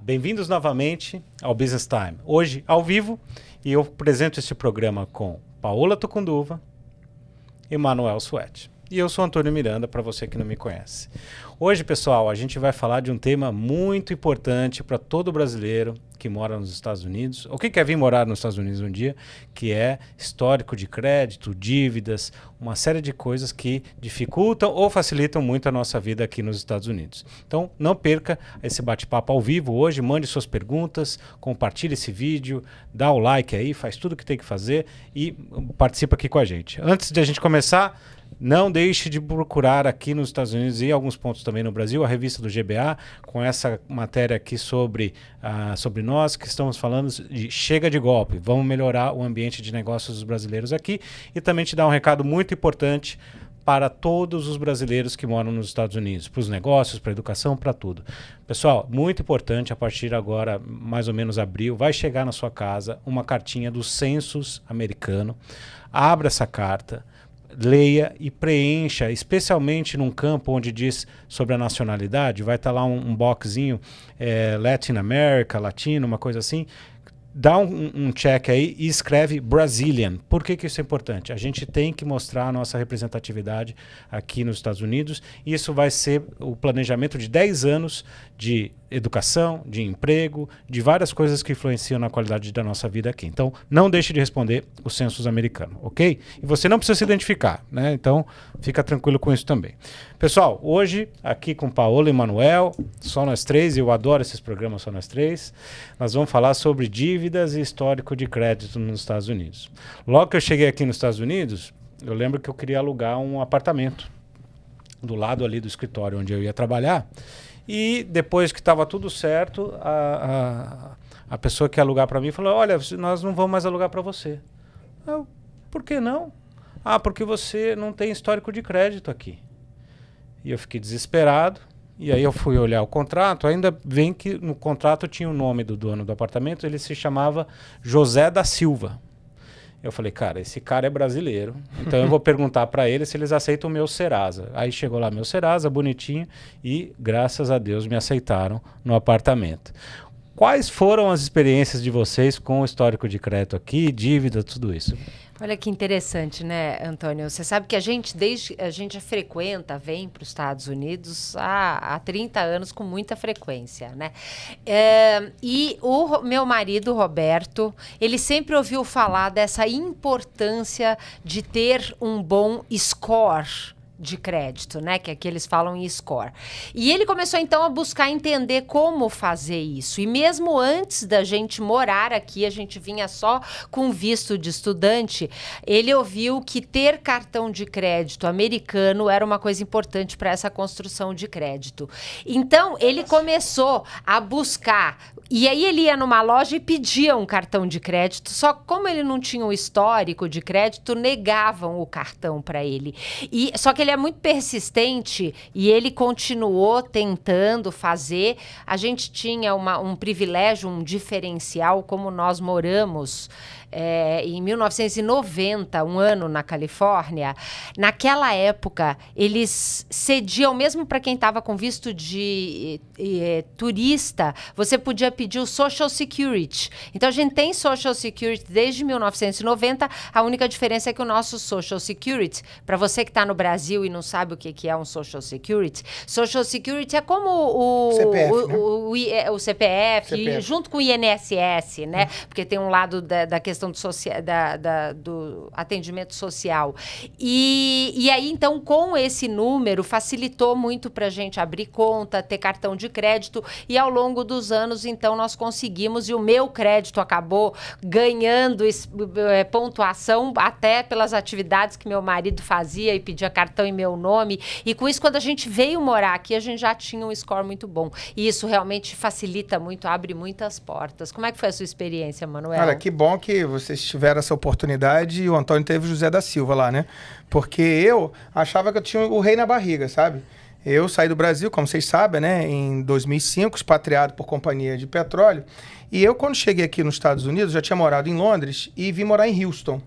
bem-vindos novamente ao Business Time. Hoje, ao vivo, e eu apresento esse programa com Paola Tucunduva e Manuel Suete. E eu sou Antônio Miranda, para você que não me conhece. Hoje, pessoal, a gente vai falar de um tema muito importante para todo brasileiro que mora nos Estados Unidos, ou que quer vir morar nos Estados Unidos um dia, que é histórico de crédito, dívidas, uma série de coisas que dificultam ou facilitam muito a nossa vida aqui nos Estados Unidos. Então, não perca esse bate-papo ao vivo hoje, mande suas perguntas, compartilhe esse vídeo, dá o like aí, faz tudo o que tem que fazer e participa aqui com a gente. Antes de a gente começar, não deixe de procurar aqui nos Estados Unidos e alguns pontos também no Brasil, a revista do GBA, com essa matéria aqui sobre nós, que estamos falando de chega de golpe, vamos melhorar o ambiente de negócios dos brasileiros aqui, e também te dar um recado muito importante para todos os brasileiros que moram nos Estados Unidos, para os negócios, para a educação, para tudo. Pessoal, muito importante, a partir de agora, mais ou menos abril, vai chegar na sua casa uma cartinha do Census americano. Abra essa carta, leia e preencha, especialmente num campo onde diz sobre a nacionalidade, vai estar lá um boxzinho, Latin America, latino, uma coisa assim. Dá um check aí e escreve Brazilian. Por que isso é importante? A gente tem que mostrar a nossa representatividade aqui nos Estados Unidos. Isso vai ser o planejamento de 10 anos de educação, de emprego, de várias coisas que influenciam na qualidade da nossa vida aqui. Então, não deixe de responder o census americano, ok? E você não precisa se identificar, né? Então, fica tranquilo com isso também. Pessoal, hoje, aqui com Paola e Manuel, só nós três, eu adoro esses programas só nós três, nós vamos falar sobre dívidas e histórico de crédito nos Estados Unidos. Logo que eu cheguei aqui nos Estados Unidos, eu lembro que eu queria alugar um apartamento do lado ali do escritório onde eu ia trabalhar. E depois que estava tudo certo, a pessoa que ia alugar para mim falou, olha, nós não vamos mais alugar para você. Eu, por que não? Ah, porque você não tem histórico de crédito aqui. E eu fiquei desesperado. E aí eu fui olhar o contrato, ainda bem que no contrato tinha o nome do dono do apartamento, ele se chamava José da Silva. Eu falei, cara, esse cara é brasileiro, então eu vou perguntar para ele se eles aceitam o meu Serasa. Aí chegou lá meu Serasa, bonitinho, e graças a Deus me aceitaram no apartamento. Quais foram as experiências de vocês com o histórico de crédito aqui, dívida, tudo isso? Olha que interessante, né, Antônio? Você sabe que a gente frequenta, vem para os Estados Unidos há 30 anos com muita frequência, né? E o meu marido, Roberto, ele sempre ouviu falar dessa importância de ter um bom score de crédito, né? Que aqui eles falam em score. E ele começou então a buscar entender como fazer isso. E mesmo antes da gente morar aqui, a gente vinha só com visto de estudante, ele ouviu que ter cartão de crédito americano era uma coisa importante para essa construção de crédito. Então, ele começou a buscar. E aí ele ia numa loja e pedia um cartão de crédito, só que como ele não tinha um histórico de crédito, negavam o cartão para ele. Só que ele é muito persistente e ele continuou tentando fazer. A gente tinha um privilégio, um diferencial, como nós moramos em 1990, um ano na Califórnia. Naquela época, eles cediam, mesmo para quem estava com visto de turista, você podia pedir o Social Security. Então, a gente tem Social Security desde 1990. A única diferença é que o nosso Social Security, para você que está no Brasil e não sabe o que é um Social Security é como o CPF, junto com o INSS, né? Porque tem um lado da questão do atendimento social. E aí, então, com esse número, facilitou muito para a gente abrir conta, ter cartão de crédito, e ao longo dos anos, então, nós conseguimos, e o meu crédito acabou ganhando pontuação até pelas atividades que meu marido fazia e pedia cartão em meu nome, e com isso, quando a gente veio morar aqui, a gente já tinha um score muito bom, e isso realmente facilita muito, abre muitas portas. Como é que foi a sua experiência, Manuel? Olha, que bom que vocês tiveram essa oportunidade e o Antônio teve o José da Silva lá, né? Porque eu achava que eu tinha o rei na barriga, sabe? Eu saí do Brasil, como vocês sabem, né? Em 2005, expatriado por companhia de petróleo. E eu, quando cheguei aqui nos Estados Unidos, já tinha morado em Londres e vim morar em Houston.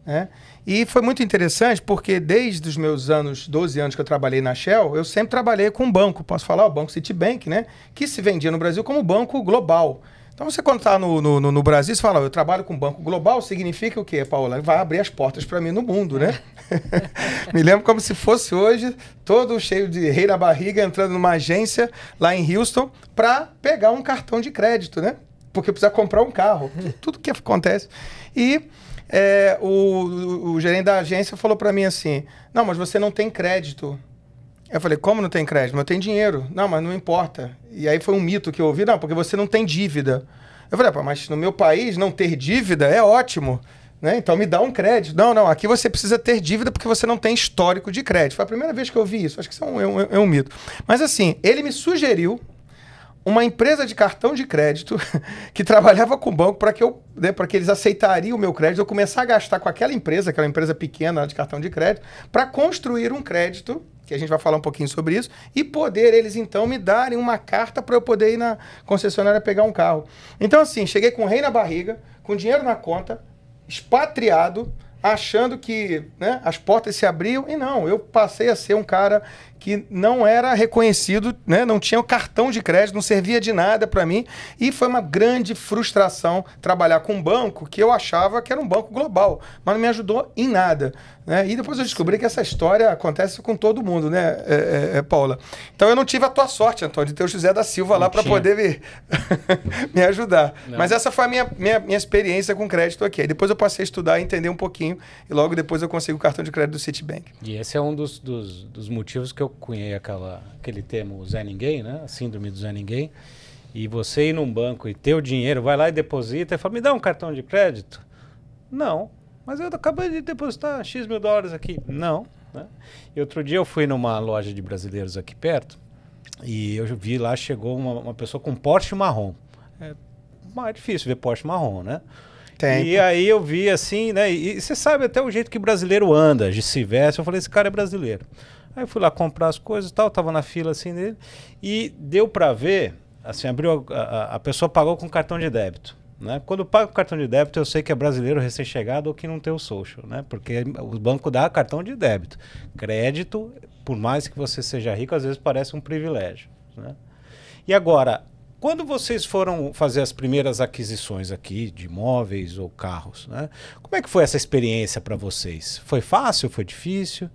né? E foi muito interessante porque desde os meus 12 anos que eu trabalhei na Shell, eu sempre trabalhei com um banco, posso falar, o Banco Citibank, né? Que se vendia no Brasil como banco global. Então você quando está no Brasil, você fala, eu trabalho com banco global, significa o quê, Paola? Vai abrir as portas para mim no mundo, né? Me lembro como se fosse hoje, todo cheio de rei na barriga, entrando numa agência lá em Houston para pegar um cartão de crédito, né? Porque precisa comprar um carro. Tudo que acontece. E o gerente da agência falou para mim assim, não, mas você não tem crédito. Eu falei, como não tem crédito? Mas eu tenho dinheiro. Não, mas não importa. E aí foi um mito que eu ouvi, não, porque você não tem dívida. Eu falei, mas no meu país não ter dívida é ótimo, né? Então me dá um crédito. Não, aqui você precisa ter dívida porque você não tem histórico de crédito. Foi a primeira vez que eu ouvi isso. Acho que isso é um mito. Mas assim, ele me sugeriu uma empresa de cartão de crédito que trabalhava com o banco para que eles aceitariam o meu crédito, eu começar a gastar com aquela empresa pequena de cartão de crédito, para construir um crédito, que a gente vai falar um pouquinho sobre isso, e poder eles então me darem uma carta para eu poder ir na concessionária pegar um carro. Então assim, cheguei com o rei na barriga, com dinheiro na conta, expatriado, achando que, né, as portas se abriam, e não, eu passei a ser um cara que não era reconhecido, né, não tinha o cartão de crédito, não servia de nada para mim, e foi uma grande frustração trabalhar com um banco que eu achava que era um banco global, mas não me ajudou em nada, né? E depois eu descobri que essa história acontece com todo mundo, né, Paula? Então eu não tive a tua sorte, Antônio, de ter o José da Silva lá para poder me ajudar. Não. Mas essa foi a minha experiência com crédito aqui. Aí depois eu passei a estudar e entender um pouquinho, e logo depois eu consigo o cartão de crédito do Citibank. E esse é um dos motivos que eu cunhei aquele termo Zé Ninguém, né? A síndrome do Zé Ninguém. E você ir num banco e ter o dinheiro, vai lá e deposita e fala, me dá um cartão de crédito? Não, mas eu acabei de depositar X mil dólares aqui. Não, né? E outro dia eu fui numa loja de brasileiros aqui perto e eu vi lá, chegou uma pessoa com Porsche marrom. É mais difícil ver Porsche marrom, né? Tem. E aí eu vi assim, né? E você sabe até o jeito que brasileiro anda, de se veste. Eu falei, esse cara é brasileiro. Aí eu fui lá comprar as coisas e tal, tava na fila assim dele, e deu para ver, assim, abriu, a pessoa pagou com cartão de débito, né? Quando paga com cartão de débito, eu sei que é brasileiro recém-chegado ou que não tem o social, né? Porque o banco dá cartão de débito. Crédito, por mais que você seja rico, às vezes parece um privilégio, né? E agora, quando vocês foram fazer as primeiras aquisições aqui de imóveis ou carros, né? Como é que foi essa experiência para vocês? Foi fácil? Foi difícil?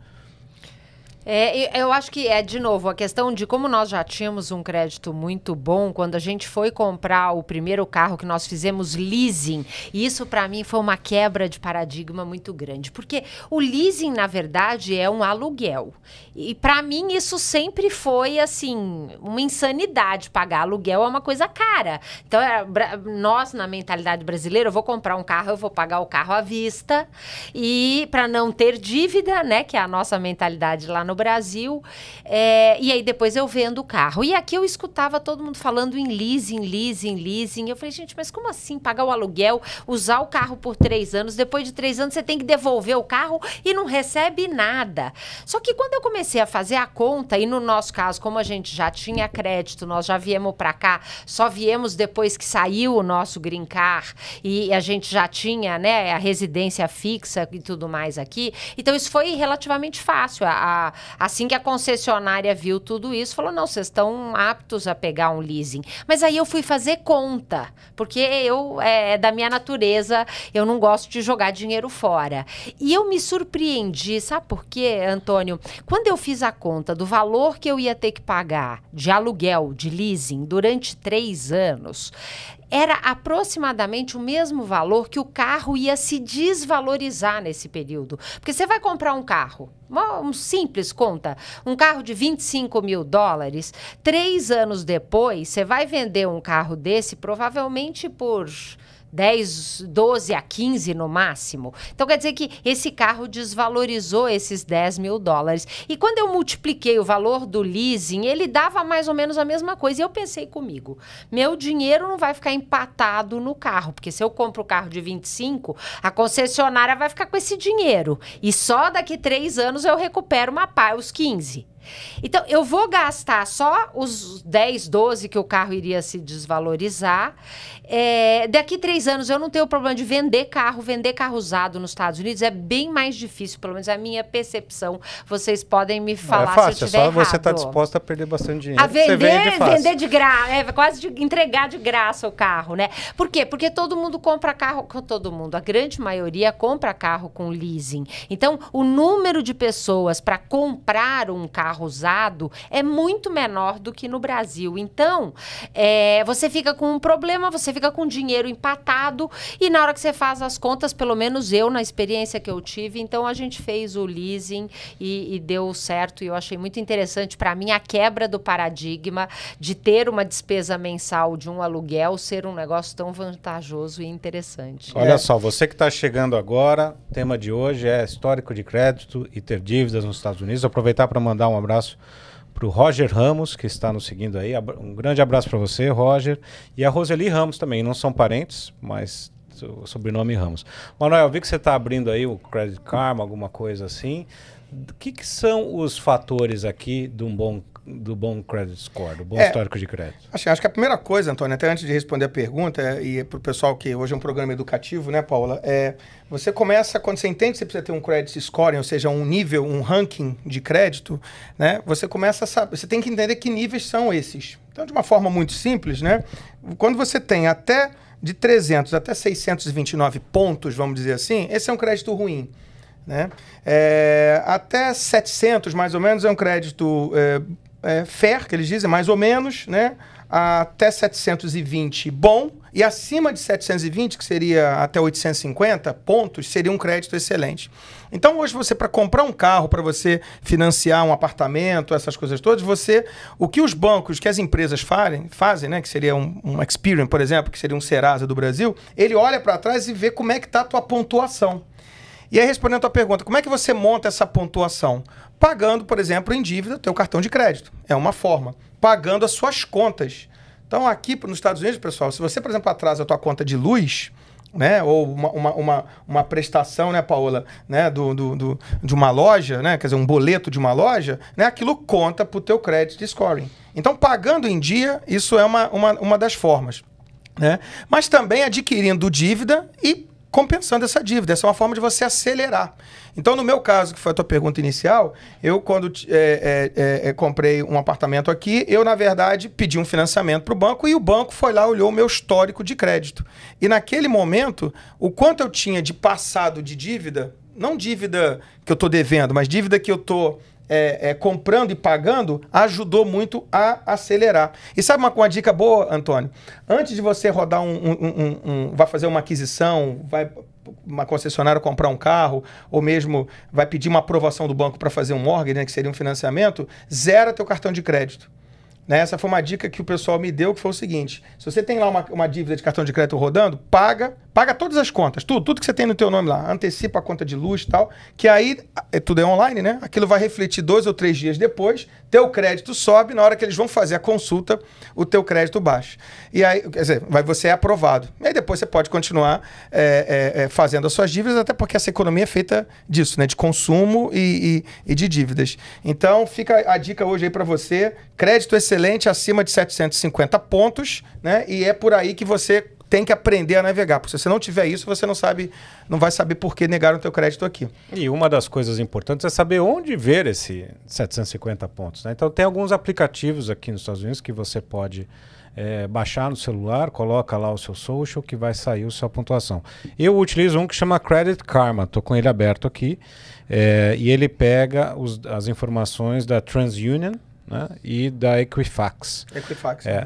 Eu acho que de novo, a questão de como nós já tínhamos um crédito muito bom, quando a gente foi comprar o primeiro carro que nós fizemos leasing, e isso para mim foi uma quebra de paradigma muito grande, porque o leasing, na verdade, é um aluguel. E para mim isso sempre foi, assim, uma insanidade. Pagar aluguel é uma coisa cara. Então, nós, na mentalidade brasileira, eu vou comprar um carro, eu vou pagar o carro à vista, e para não ter dívida, né, que é a nossa mentalidade lá no Brasil, e aí depois eu vendo o carro. E aqui eu escutava todo mundo falando em leasing. Eu falei, gente, mas como assim pagar o aluguel, usar o carro por 3 anos, depois de 3 anos você tem que devolver o carro e não recebe nada. Só que quando eu comecei a fazer a conta, e no nosso caso, como a gente já tinha crédito, nós já viemos para cá, só viemos depois que saiu o nosso Green Car, e a gente já tinha, né, a residência fixa e tudo mais aqui, então isso foi relativamente fácil. Assim que a concessionária viu tudo isso, falou, não, vocês estão aptos a pegar um leasing. Mas aí eu fui fazer conta, porque da minha natureza, eu não gosto de jogar dinheiro fora. E eu me surpreendi, sabe por quê, Antônio? Quando eu fiz a conta do valor que eu ia ter que pagar de aluguel, de leasing, durante 3 anos, era aproximadamente o mesmo valor que o carro ia se desvalorizar nesse período. Porque você vai comprar um carro, um simples conta, um carro de 25 mil dólares, 3 anos depois, você vai vender um carro desse provavelmente por 10, 12 a 15 no máximo. Então quer dizer que esse carro desvalorizou esses 10 mil dólares. E quando eu multipliquei o valor do leasing, ele dava mais ou menos a mesma coisa. E eu pensei comigo, meu dinheiro não vai ficar empatado no carro, porque se eu compro o carro de 25, a concessionária vai ficar com esse dinheiro. E só daqui 3 anos eu recupero os 15. Então, eu vou gastar só os 10, 12 que o carro iria se desvalorizar. Daqui 3 anos eu não tenho problema de vender carro usado nos Estados Unidos. É bem mais difícil, pelo menos a minha percepção. Vocês podem me falar fácil, se eu estiver errado. Você está disposta a perder bastante dinheiro. A vender, você vender de graça, quase entregar de graça o carro, né? Por quê? Porque todo mundo compra carro, a grande maioria compra carro com leasing. Então, o número de pessoas para comprar um carro usado é muito menor do que no Brasil. Então, você fica com um problema, você fica com dinheiro empatado e na hora que você faz as contas, pelo menos eu, na experiência que eu tive, então a gente fez o leasing e deu certo e eu achei muito interessante para mim a quebra do paradigma de ter uma despesa mensal de um aluguel ser um negócio tão vantajoso e interessante. Olha só, você que está chegando agora, o tema de hoje é histórico de crédito e ter dívidas nos Estados Unidos. Vou aproveitar para mandar um abraço para o Roger Ramos, que está nos seguindo aí. Um grande abraço para você, Roger. E a Roseli Ramos também. Não são parentes, mas o sobrenome Ramos. Manuel, eu vi que você está abrindo aí o Credit Karma, alguma coisa assim. O que são os fatores aqui do bom credit score, do bom histórico de crédito? Acho que a primeira coisa, Antônio, até antes de responder a pergunta, e para o pessoal que hoje é um programa educativo, né, Paula? Você começa, quando você entende que você precisa ter um credit scoring, ou seja, um nível, um ranking de crédito, né? Você começa a saber, você tem que entender que níveis são esses. Então, de uma forma muito simples, né? Quando você tem até de 300 até 629 pontos, vamos dizer assim, esse é um crédito ruim. Né? Até 700, mais ou menos, é um crédito fair, que eles dizem, mais ou menos, né? Até 720, bom. E acima de 720, que seria até 850 pontos, seria um crédito excelente. Então, hoje, para comprar um carro, para você financiar um apartamento, essas coisas todas, o que os bancos, que as empresas fazem, né? Que seria um Experian, por exemplo, que seria um Serasa do Brasil, ele olha para trás e vê como é que está a tua pontuação. E aí, respondendo a tua pergunta, como é que você monta essa pontuação? Pagando, por exemplo, em dívida, teu cartão de crédito. É uma forma. Pagando as suas contas. Então, aqui nos Estados Unidos, pessoal, se você, por exemplo, atrasa a tua conta de luz, né, ou uma prestação, né, Paola, né, de uma loja, né, quer dizer, um boleto de uma loja, né, aquilo conta para o teu credit scoring. Então, pagando em dia, isso é uma das formas. Né? Mas também adquirindo dívida e compensando essa dívida. Essa é uma forma de você acelerar. Então, no meu caso, que foi a tua pergunta inicial, eu, quando comprei um apartamento aqui, eu, na verdade, pedi um financiamento para o banco e o banco foi lá, olhou o meu histórico de crédito. E naquele momento, o quanto eu tinha de passado de dívida, não dívida que eu estou devendo, mas dívida que eu estou comprando e pagando, ajudou muito a acelerar. E sabe uma dica boa, Antônio? Antes de você rodar vai fazer uma aquisição, vai uma concessionária comprar um carro, ou mesmo vai pedir uma aprovação do banco para fazer um mortgage, né, que seria um financiamento, zera teu cartão de crédito. Né? Essa foi uma dica que o pessoal me deu, que foi o seguinte: se você tem lá uma dívida de cartão de crédito rodando, paga todas as contas, tudo que você tem no teu nome lá, antecipa a conta de luz e tal, que aí, tudo é online, né? Aquilo vai refletir 2 ou 3 dias depois, teu crédito sobe, na hora que eles vão fazer a consulta, o teu crédito baixa. E aí, quer dizer, você é aprovado. E aí depois você pode continuar fazendo as suas dívidas, até porque essa economia é feita disso, né? De consumo e de dívidas. Então, fica a dica hoje aí para você, crédito excelente acima de 750 pontos, né? E é por aí que você tem que aprender a navegar, porque se você não tiver isso, você não vai saber por que negaram o teu crédito aqui. E uma das coisas importantes é saber onde ver esse 750 pontos. Né? Então, tem alguns aplicativos aqui nos Estados Unidos que você pode baixar no celular, coloca lá o seu social, que vai sair a sua pontuação. Eu utilizo um que chama Credit Karma, estou com ele aberto aqui, e ele pega as informações da TransUnion, né? E da Equifax.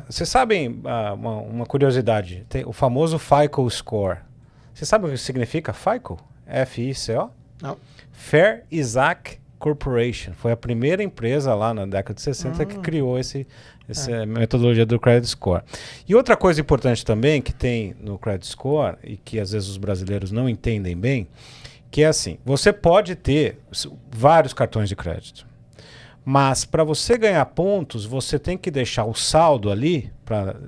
Vocês sabem, uma curiosidade, tem o famoso FICO Score. Você sabe o que significa FICO? F-I-C-O? Não. Fair Isaac Corporation. Foi a primeira empresa lá na década de 60 que criou essa metodologia do Credit Score. E outra coisa importante também que tem no Credit Score, e que às vezes os brasileiros não entendem bem, que é assim, você pode ter vários cartões de crédito. Mas para você ganhar pontos, você tem que deixar o saldo ali,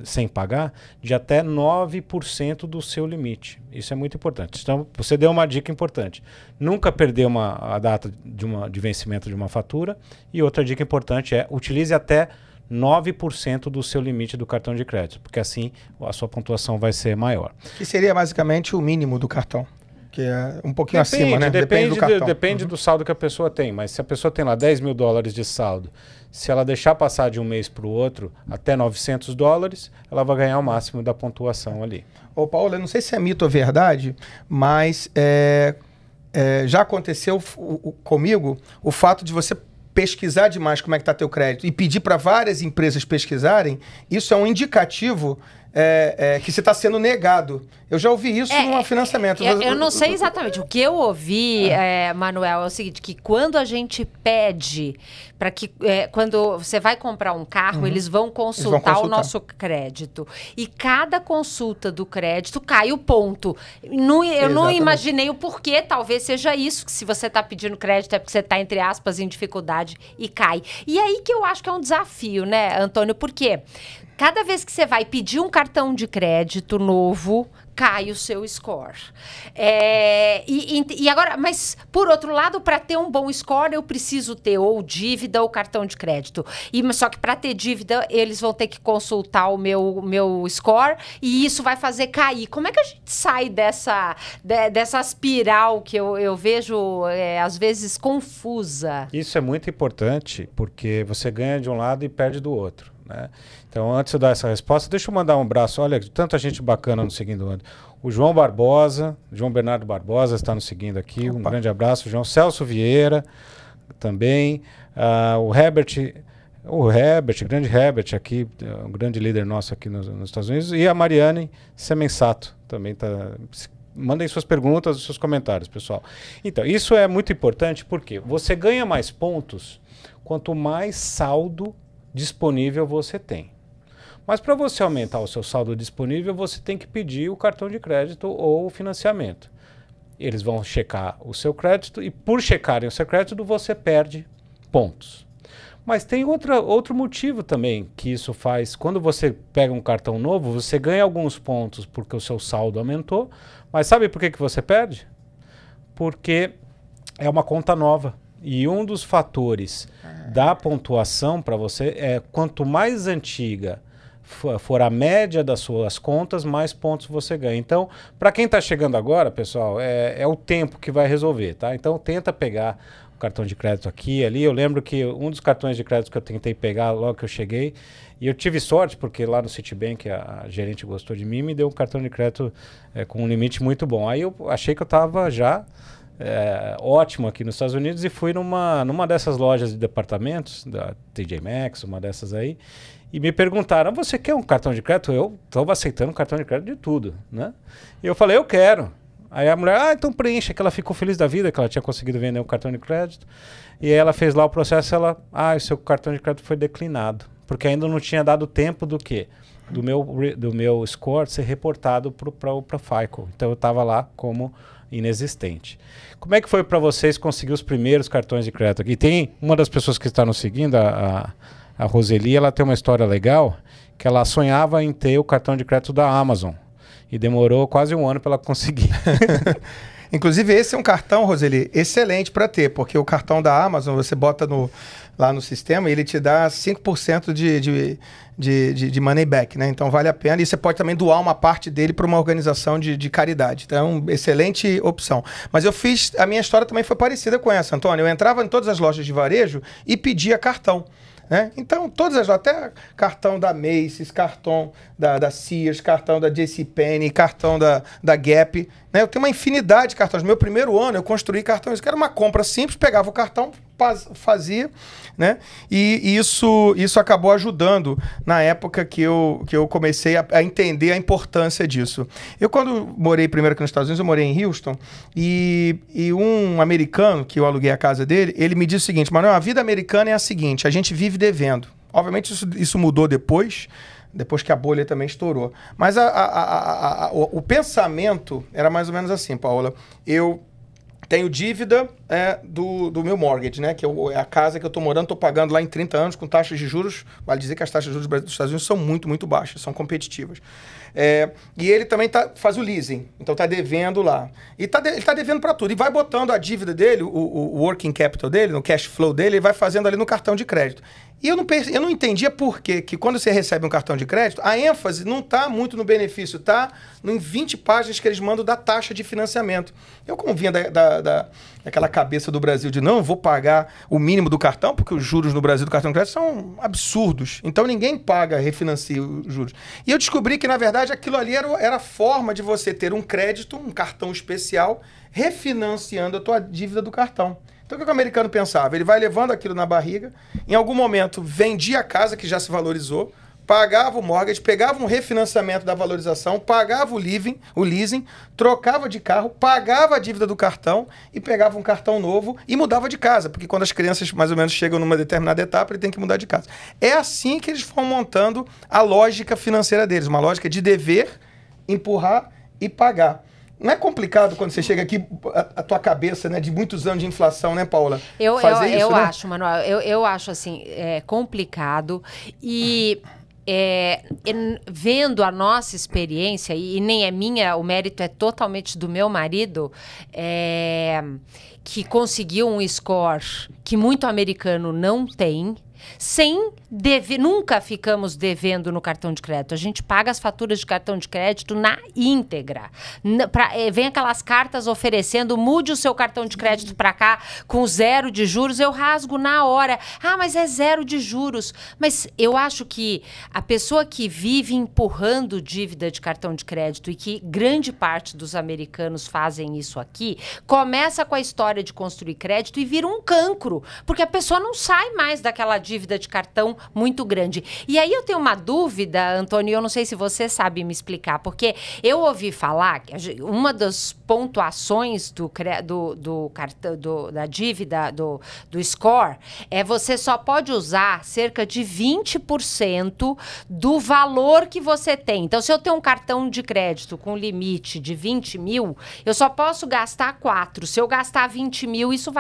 sem pagar, de até 9% do seu limite. Isso é muito importante. Então, você deu uma dica importante. Nunca perder a data de vencimento de uma fatura. E outra dica importante é utilize até 9% do seu limite do cartão de crédito, porque assim a sua pontuação vai ser maior. Que seria basicamente o mínimo do cartão, que é um pouquinho acima, né? Depende do cartão. Depende do saldo que a pessoa tem, mas se a pessoa tem lá $10 mil de saldo, se ela deixar passar de um mês para o outro até $900, ela vai ganhar o máximo da pontuação ali. Ô Paulo, eu não sei se é mito ou verdade, mas já aconteceu comigo o fato de você pesquisar demais como é que está teu crédito e pedir para várias empresas pesquisarem, isso é um indicativo que você está sendo negado. Eu já ouvi isso no financiamento. Eu não sei exatamente. O que eu ouvi, Manuel, é o seguinte, que quando a gente pede para que... quando você vai comprar um carro, eles vão consultar o nosso crédito. E cada consulta do crédito cai o ponto. Eu não imaginei o porquê. Talvez seja isso, que se você está pedindo crédito é porque você está, entre aspas, em dificuldade e cai. E aí que eu acho que é um desafio, né, Antônio? Por quê? Cada vez que você vai pedir um cartão de crédito novo, cai o seu score. E agora, mas por outro lado, para ter um bom score, eu preciso ter ou dívida ou cartão de crédito. Só que para ter dívida, eles vão ter que consultar o meu score e isso vai fazer cair. Como é que a gente sai dessa espiral que eu vejo, às vezes, confusa? Isso é muito importante, porque você ganha de um lado e perde do outro, né? Então, antes de eu dar essa resposta, deixa eu mandar um abraço. Olha, tanta gente bacana nos seguindo. O João Barbosa, João Bernardo Barbosa está nos seguindo aqui. Opa. Um grande abraço. João Celso Vieira também. O grande Herbert aqui, um grande líder nosso aqui nos Estados Unidos. E a Mariane Semensato também está... Mandem suas perguntas, seus comentários, pessoal. Então, isso é muito importante porque você ganha mais pontos quanto mais saldo disponível você tem. Mas para você aumentar o seu saldo disponível, você tem que pedir o cartão de crédito ou o financiamento. Eles vão checar o seu crédito e por checarem o seu crédito, você perde pontos. Mas tem outro motivo também que isso faz. Quando você pega um cartão novo, você ganha alguns pontos porque o seu saldo aumentou. Mas sabe por que você perde? Porque é uma conta nova. E um dos fatores da pontuação para você é quanto mais antiga for a média das suas contas, mais pontos você ganha. Então, para quem está chegando agora, pessoal, é o tempo que vai resolver, tá? Então, tenta pegar o cartão de crédito aqui e ali. Eu lembro que um dos cartões de crédito que eu tentei pegar logo que eu cheguei, e eu tive sorte, porque lá no Citibank a gerente gostou de mim e me deu um cartão de crédito com um limite muito bom. Aí eu achei que eu estava já... ótimo aqui nos Estados Unidos e fui numa dessas lojas de departamentos, da TJ Maxx, uma dessas aí, e me perguntaram, você quer um cartão de crédito? Eu estava aceitando um cartão de crédito de tudo, né? E eu falei, eu quero. Aí a mulher, então preencha, que ela ficou feliz da vida, que ela tinha conseguido vender um cartão de crédito. E aí ela fez lá o processo, o seu cartão de crédito foi declinado, porque ainda não tinha dado tempo do quê? Do meu score ser reportado para FICO. Então eu estava lá como inexistente. Como é que foi para vocês conseguir os primeiros cartões de crédito aqui? Tem uma das pessoas que está nos seguindo, a Roseli, ela tem uma história legal, que ela sonhava em ter o cartão de crédito da Amazon e demorou quase um ano para ela conseguir. Inclusive, esse é um cartão, Roseli, excelente para ter, porque o cartão da Amazon, você bota lá no sistema e ele te dá 5% de money back, né? Então vale a pena. E você pode também doar uma parte dele para uma organização de caridade. Então é uma excelente opção. Mas a minha história também foi parecida com essa, Antônio. Eu entrava em todas as lojas de varejo e pedia cartão. Né? Então, todas as lojas, até cartão da Macy's, cartão da Sears, cartão da JCPenney, cartão da Gap. Né? Eu tenho uma infinidade de cartões. No meu primeiro ano, eu construí cartões, que era uma compra simples, pegava o cartão, fazia, né? E isso acabou ajudando na época que eu comecei a entender a importância disso. Eu, quando morei primeiro aqui nos Estados Unidos, eu morei em Houston, e um americano, que eu aluguei a casa dele, ele me disse o seguinte, Manuel, a vida americana é a seguinte, a gente vive devendo. Obviamente isso mudou depois que a bolha também estourou. Mas o pensamento era mais ou menos assim, Paola. Eu tenho dívida do meu mortgage, né? Que é a casa que eu estou morando, estou pagando lá em 30 anos com taxas de juros. Vale dizer que as taxas de juros dos Estados Unidos são muito, muito baixas, são competitivas. E ele também faz o leasing, então está devendo lá. E ele está devendo para tudo. E vai botando a dívida dele, o working capital dele, no cash flow dele, ele vai fazendo ali no cartão de crédito. E eu não entendia por quê, que quando você recebe um cartão de crédito, a ênfase não está muito no benefício, está em 20 páginas que eles mandam da taxa de financiamento. Eu, como vinha daquela cabeça do Brasil de não, eu vou pagar o mínimo do cartão, porque os juros no Brasil do cartão de crédito são absurdos. Então ninguém refinancia os juros. E eu descobri que, na verdade, aquilo ali era a forma de você ter um crédito, um cartão especial, refinanciando a tua dívida do cartão. Então, o que o americano pensava? Ele vai levando aquilo na barriga, em algum momento vendia a casa, que já se valorizou, pagava o mortgage, pegava um refinanciamento da valorização, pagava o leasing, trocava de carro, pagava a dívida do cartão e pegava um cartão novo e mudava de casa, porque quando as crianças mais ou menos chegam numa determinada etapa, ele tem que mudar de casa. É assim que eles vão montando a lógica financeira deles, uma lógica de dever, empurrar e pagar. Não é complicado quando você chega aqui, a tua cabeça, né, de muitos anos de inflação, né, Paula? Eu né? acho, Manuel, eu acho assim, complicado e... vendo a nossa experiência, e nem é minha, o mérito é totalmente do meu marido, que conseguiu um score que muito americano não tem, nunca ficamos devendo no cartão de crédito. A gente paga as faturas de cartão de crédito na íntegra. Vem aquelas cartas oferecendo, mude o seu cartão de crédito para cá com 0 de juros, eu rasgo na hora. Ah, mas é 0 de juros. Mas eu acho que a pessoa que vive empurrando dívida de cartão de crédito, e que grande parte dos americanos fazem isso aqui, começa com a história de construir crédito e vira um cancro, porque a pessoa não sai mais daquela dívida de cartão muito grande. E aí eu tenho uma dúvida, Antônio, eu não sei se você sabe me explicar, porque eu ouvi falar que uma das pontuações da dívida, do score, você só pode usar cerca de 20% do valor que você tem. Então, se eu tenho um cartão de crédito com limite de 20 mil, eu só posso gastar 4. Se eu gastar 20 mil, isso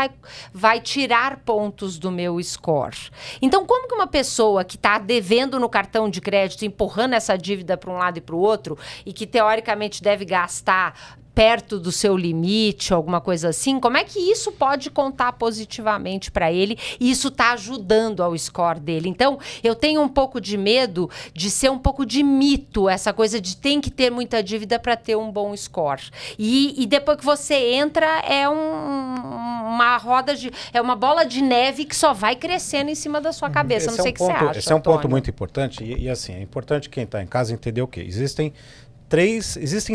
vai tirar pontos do meu score. Então, como que uma pessoa que está devendo no cartão de crédito, empurrando essa dívida para um lado e para o outro, e que teoricamente deve gastar perto do seu limite, alguma coisa assim, como é que isso pode contar positivamente para ele e isso está ajudando ao score dele? Então, eu tenho um pouco de medo de ser um pouco de mito, essa coisa de tem que ter muita dívida para ter um bom score. E depois que você entra, uma roda uma bola de neve que só vai crescendo em cima da sua cabeça. Não sei o que você acha, esse é um ponto Antônio. muito importante e assim, é importante quem está em casa entender o quê? Existem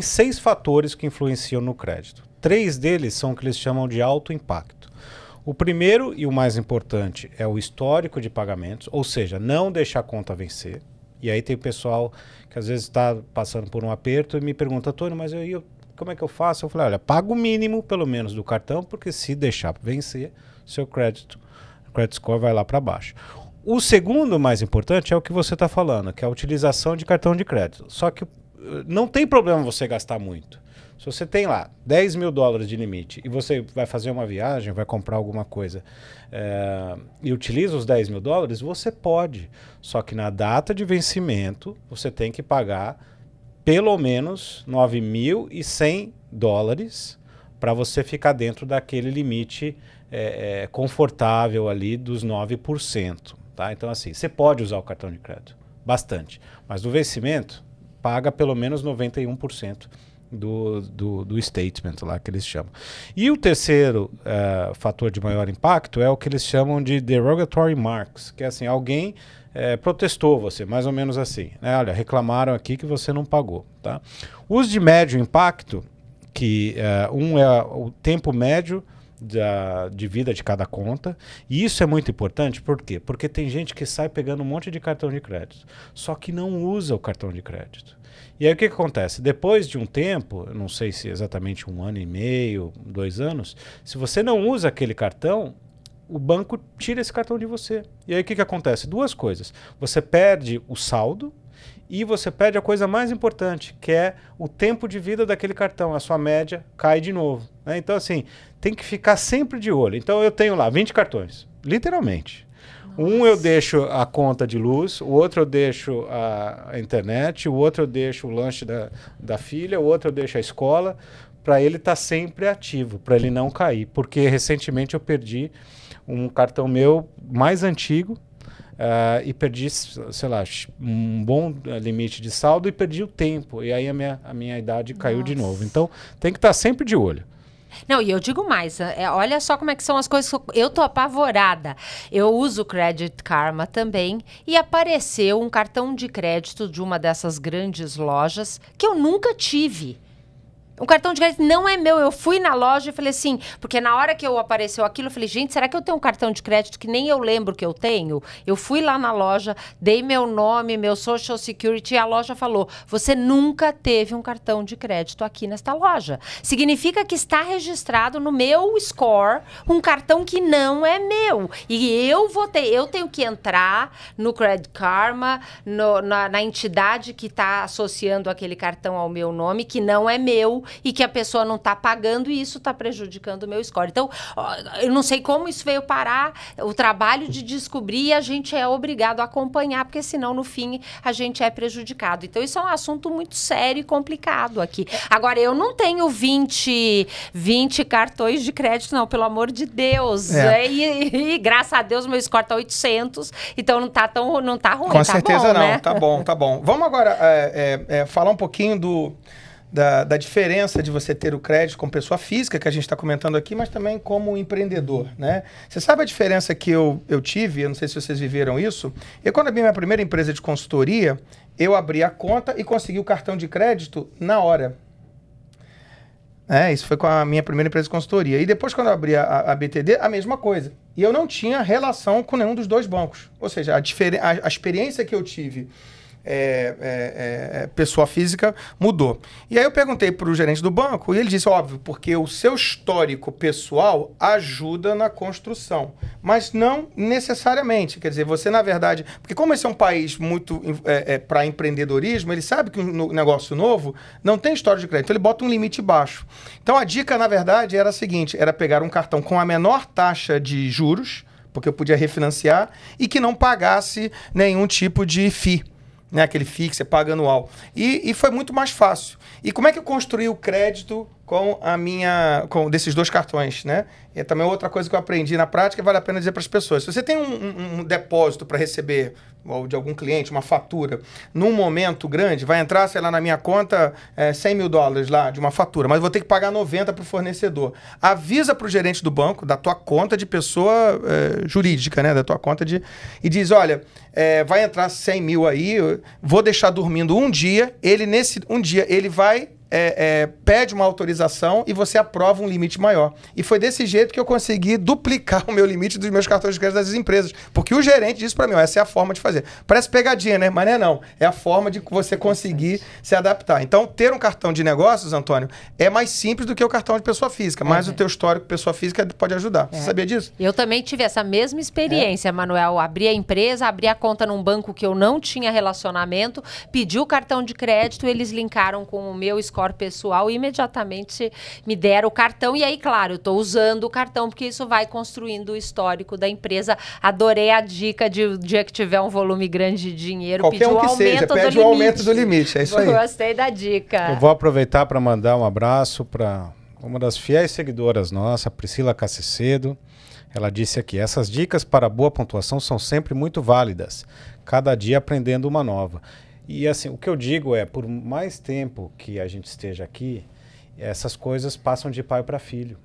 6 fatores que influenciam no crédito. 3 deles são o que eles chamam de alto impacto. O primeiro e o mais importante é o histórico de pagamentos, ou seja, não deixar a conta vencer. E aí tem pessoal que às vezes está passando por um aperto e me pergunta, Antônio, mas como é que eu faço? Eu falei, olha, paga o mínimo pelo menos do cartão, porque se deixar vencer, seu credit score vai lá para baixo. O segundo mais importante é o que você está falando, que é a utilização de cartão de crédito. Só que não tem problema você gastar muito. Se você tem lá $10 mil de limite e você vai fazer uma viagem, vai comprar alguma coisa e utiliza os $10 mil, você pode. Só que na data de vencimento, você tem que pagar pelo menos $9.100 para você ficar dentro daquele limite confortável ali dos 9%. Tá? Então, assim, você pode usar o cartão de crédito, bastante. Mas no vencimento, paga pelo menos 91% do statement lá que eles chamam. E o terceiro fator de maior impacto é o que eles chamam de derogatory marks, que é assim, alguém protestou você, mais ou menos assim, né? Olha, reclamaram aqui que você não pagou, tá? Os de médio impacto, que um é o tempo médio de vida de cada conta, e isso é muito importante, por quê? Porque tem gente que sai pegando um monte de cartão de crédito, só que não usa o cartão de crédito. E aí o que acontece? Depois de um tempo, eu não sei se exatamente 1 ano e meio, 2 anos, se você não usa aquele cartão, o banco tira esse cartão de você. E aí o que acontece? 2 coisas. Você perde o saldo E você perde a coisa mais importante, que é o tempo de vida daquele cartão. A sua média cai de novo, né? Então, assim, tem que ficar sempre de olho. Então, eu tenho lá 20 cartões, literalmente. Nossa. Um eu deixo a conta de luz, o outro eu deixo a internet, o outro eu deixo o lanche da filha, o outro eu deixo a escola, para ele estar sempre ativo, para ele não cair. Porque recentemente eu perdi um cartão meu mais antigo, e perdi, sei lá, um bom limite de saldo e perdi o tempo. E aí a minha idade caiu de novo. Então, tem que estar sempre de olho. Não, e eu digo mais, olha só como é que são as coisas, eu tô apavorada. Eu uso o Credit Karma também e apareceu um cartão de crédito de uma dessas grandes lojas que eu nunca tive. Um cartão de crédito não é meu. Eu fui na loja e falei assim, porque na hora que apareceu aquilo, eu falei, gente, será que eu tenho um cartão de crédito que nem eu lembro que eu tenho? Eu fui lá na loja, dei meu nome, meu Social Security, e a loja falou, você nunca teve um cartão de crédito aqui nesta loja. Significa que está registrado no meu score um cartão que não é meu. E eu tenho que entrar no Credit Karma, na entidade que está associando aquele cartão ao meu nome, que não é meu, e que a pessoa não está pagando, e isso está prejudicando o meu score. Então, eu não sei como isso veio parar, o trabalho de descobrir, e a gente é obrigado a acompanhar, porque senão, no fim, a gente é prejudicado. Então, isso é um assunto muito sério e complicado aqui. Agora, eu não tenho 20 cartões de crédito, não, pelo amor de Deus. E graças a Deus, meu score está 800, então não está ruim. Com certeza bom, não, né? tá bom. Vamos agora falar um pouquinho da diferença de você ter o crédito como pessoa física, que a gente está comentando aqui, mas também como empreendedor, né? Você sabe a diferença que eu tive? Eu não sei se vocês viveram isso. Quando abri minha primeira empresa de consultoria, eu abri a conta e consegui o cartão de crédito na hora. Isso foi com a minha primeira empresa de consultoria. E depois, quando eu abri a BTD, a mesma coisa. E eu não tinha relação com nenhum dos dois bancos. Ou seja, a experiência que eu tive pessoa física mudou. E aí eu perguntei para o gerente do banco e ele disse, óbvio, porque o seu histórico pessoal ajuda na construção, mas não necessariamente. Quer dizer, você na verdade... Porque como esse é um país muito para empreendedorismo, ele sabe que um negócio novo não tem história de crédito, então ele bota um limite baixo. Então a dica, na verdade, era a seguinte, era pegar um cartão com a menor taxa de juros, porque eu podia refinanciar, e que não pagasse nenhum tipo de FII. Né, aquele FII que você paga anual. E foi muito mais fácil. E como é que eu construí o crédito com desses dois cartões, né? E também outra coisa que eu aprendi na prática, vale a pena dizer para as pessoas. Se você tem um depósito para receber, ou de algum cliente, uma fatura, num momento grande, vai entrar, sei lá, na minha conta $100 mil lá de uma fatura, mas eu vou ter que pagar 90 para o fornecedor. Avisa para o gerente do banco, da tua conta de pessoa jurídica, né? Da tua conta e diz, olha, vai entrar 100 mil aí, vou deixar dormindo um dia, nesse um dia ele vai... pede uma autorização e você aprova um limite maior. E foi desse jeito que eu consegui duplicar o meu limite dos meus cartões de crédito das empresas. Porque o gerente disse para mim, essa é a forma de fazer. Parece pegadinha, né? Mas não. É a forma de você conseguir se adaptar. Então, ter um cartão de negócios, Antônio, é mais simples do que o cartão de pessoa física. Mas o teu histórico pessoa física pode ajudar. Você sabia disso? Eu também tive essa mesma experiência, Manuel. Abri a empresa, abri a conta num banco que eu não tinha relacionamento, pedi o cartão de crédito, eles linkaram com o meu score pessoal e imediatamente me deram o cartão. E aí, claro, eu estou usando o cartão porque isso vai construindo o histórico da empresa. Adorei a dica de o dia que tiver um volume grande de dinheiro, pedir o aumento do limite. Pede o aumento do limite, é isso aí. Gostei da dica. Eu vou aproveitar para mandar um abraço para uma das fiéis seguidoras nossa, Priscila Cassicedo. Ela disse aqui, essas dicas para boa pontuação são sempre muito válidas, cada dia aprendendo uma nova. E assim, o que eu digo é, por mais tempo que a gente esteja aqui, essas coisas passam de pai para filho.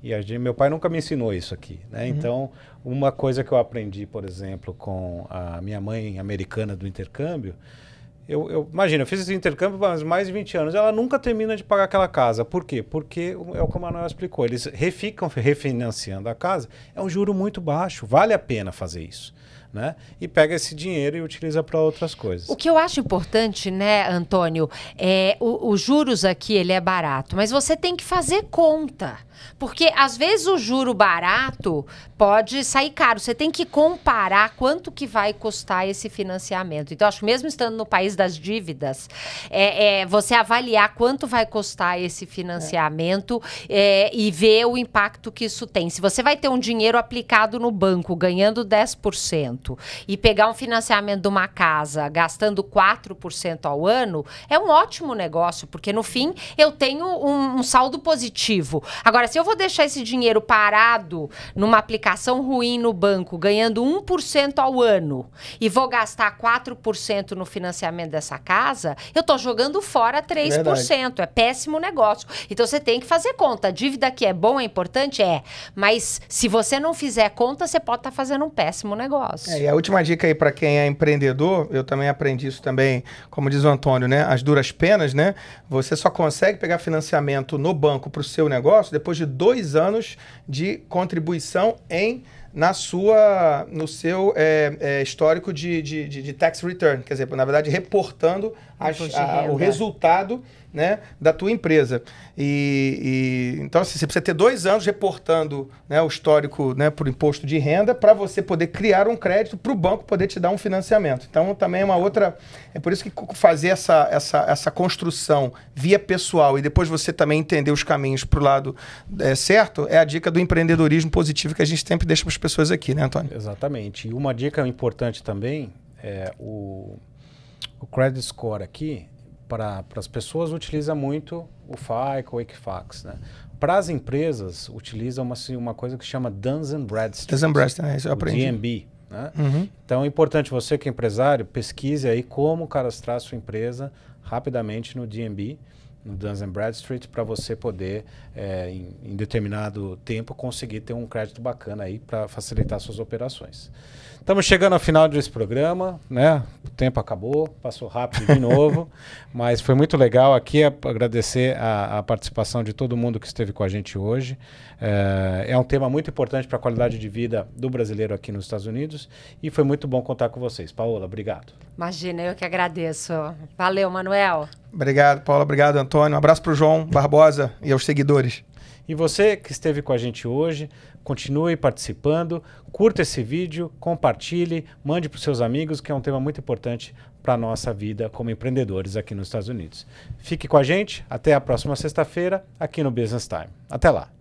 E meu pai nunca me ensinou isso aqui, né? Então, uma coisa que eu aprendi, por exemplo, com a minha mãe americana do intercâmbio, imagina, eu fiz esse intercâmbio há mais de 20 anos, ela nunca termina de pagar aquela casa. Por quê? Porque é o que o Manuel explicou, eles ficam refinanciando a casa, é um juro muito baixo, vale a pena fazer isso. né? E pega esse dinheiro e utiliza para outras coisas. O que eu acho importante, né, Antônio, os juros aqui, ele é barato, mas você tem que fazer conta. Porque, às vezes, o juro barato pode sair caro. Você tem que comparar quanto que vai custar esse financiamento. Então, acho que mesmo estando no país das dívidas, você avaliar quanto vai custar esse financiamento e ver o impacto que isso tem. Se você vai ter um dinheiro aplicado no banco, ganhando 10%, e pegar um financiamento de uma casa, gastando 4% ao ano, é um ótimo negócio, porque, no fim, eu tenho um saldo positivo. Agora, se eu vou deixar esse dinheiro parado numa aplicação ruim no banco, ganhando 1% ao ano, e vou gastar 4% no financiamento dessa casa, eu estou jogando fora 3%. Verdade. É péssimo negócio. Então, você tem que fazer conta. A dívida que é bom, é importante? Mas se você não fizer conta, você pode estar fazendo um péssimo negócio. E a última dica aí para quem é empreendedor, eu também aprendi isso também, como diz o Antônio, né? As duras penas, né? Você só consegue pegar financiamento no banco para o seu negócio depois de 2 anos de contribuição no seu histórico de tax return, quer dizer, na verdade, reportando o resultado, né, da tua empresa. Então, assim, você precisa ter 2 anos reportando, né, o histórico, né, por imposto de renda, para você poder criar um crédito para o banco poder te dar um financiamento. Então, também é uma outra... É por isso que fazer essa construção via pessoal e depois você também entender os caminhos para o lado certo, é a dica do empreendedorismo positivo que a gente sempre deixa para as pessoas aqui, né, Antônio? Exatamente. E uma dica importante também é o credit score aqui, para as pessoas utiliza muito o FICO, o Equifax, né? Para as empresas, utiliza uma coisa que chama Duns & Bradstreet. Duns & Bradstreet, isso eu aprendi. DNB, né? Então é importante você que é empresário, pesquise aí como cadastrar sua empresa rapidamente no DNB, no Duns & Bradstreet, para você poder, em determinado tempo, conseguir ter um crédito bacana aí para facilitar suas operações. Estamos chegando ao final desse programa, né? O tempo acabou, passou rápido de novo, mas foi muito legal aqui agradecer a participação de todo mundo que esteve com a gente hoje. É um tema muito importante para a qualidade de vida do brasileiro aqui nos Estados Unidos e foi muito bom contar com vocês. Paola, obrigado. Imagina, eu que agradeço. Valeu, Manuel. Obrigado, Paula. Obrigado, Antônio. Um abraço para o João Barbosa e aos seguidores. E você que esteve com a gente hoje, continue participando, curta esse vídeo, compartilhe, mande para os seus amigos, que é um tema muito importante para a nossa vida como empreendedores aqui nos Estados Unidos. Fique com a gente, até a próxima sexta-feira, aqui no Business Time. Até lá!